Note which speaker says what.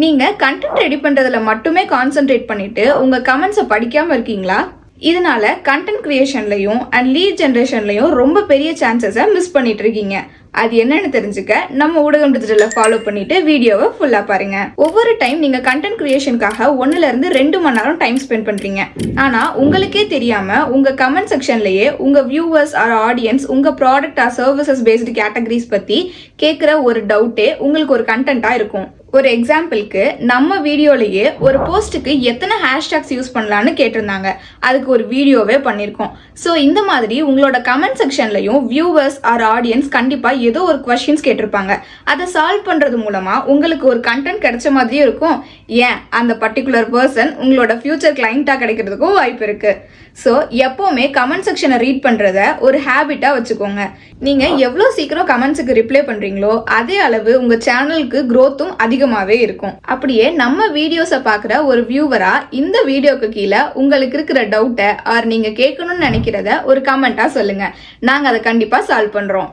Speaker 1: நீங்க content ready பண்றதுல மட்டுமே கான்சென்ட்ரேட் பண்ணிட்டு உங்க கமெண்ட்ஸை படிக்காம இருக்கீங்களா? இதனால கண்டென்ட் கிரியேஷன்லயும் அண்ட் லீட் ஜென்ரேஷன்லயும் ரொம்ப பெரிய சான்சஸை மிஸ் பண்ணிட்டு இருக்கீங்க. அது என்னன்னு தெரிஞ்சுக்க நம்ம ஊடகம் டிஜிட்டலை ஃபாலோ பண்ணிட்டு வீடியோவை ஃபுல்லா பாருங்க. ஒவ்வொரு டைம் நீங்க கண்டென்ட் கிரியேஷனுக்காக 1 to 2 மணி நேரம் டைம் ஸ்பெண்ட் பண்றீங்க. ஆனா உங்களுக்கே தெரியாம உங்க கமெண்ட் செக்ஷன்லயே உங்க வியூவர்ஸ் ஆர் ஆடியன்ஸ் உங்க product or services based categories பத்தி கேட்கிற ஒரு டவுட்டே உங்களுக்கு ஒரு கண்டென்ட்டா இருக்கும். ஒரு எக்ஸாம்பிளுக்கு நம்ம வீடியோலயே ஒரு போஸ்ட்டுக்கு எத்தனை ஹேஷ்டாக்ஸ் யூஸ் பண்ணலான்னு கேட்டிருந்தாங்க. அதுக்கு ஒரு வீடியோவே பண்ணியிருக்கோம். ஸோ இந்த மாதிரி உங்களோட கமெண்ட் செக்ஷன்லையும் வியூவர்ஸ் ஆர் ஆடியன்ஸ் கண்டிப்பா ஏதோ ஒரு கொஸ்டின்ஸ் கேட்டிருப்பாங்க. அதை சால்வ் பண்றது மூலமா உங்களுக்கு ஒரு கண்டென்ட் கிடைச்ச மாதிரியும் இருக்கும். ஏன் அந்த பர்டிகுலர் பர்சன் உங்களோட ஃபியூச்சர் கிளைண்டா கிடைக்கிறதுக்கும் வாய்ப்பு இருக்கு. ஸோ எப்பவுமே கமெண்ட் செக்ஷனை ரீட் பண்றத ஒரு ஹேபிட்டா வச்சுக்கோங்க. நீங்க எவ்வளோ சீக்கிரம் கமெண்ட்ஸுக்கு ரிப்ளை பண்றீங்களோ அதே அளவு உங்க சேனலுக்கு growth-உம் அதிகமாவே இருக்கும். அப்படியே நம்ம வீடியோஸை பார்க்குற ஒரு வியூவரா இந்த வீடியோக்கு கீழே உங்களுக்கு இருக்கிற டவுட்டை ஆர் நீங்க கேட்கணும்னு நினைக்கிறத ஒரு கமெண்டா சொல்லுங்க. நாங்க அதை கண்டிப்பா சால்வ் பண்றோம்.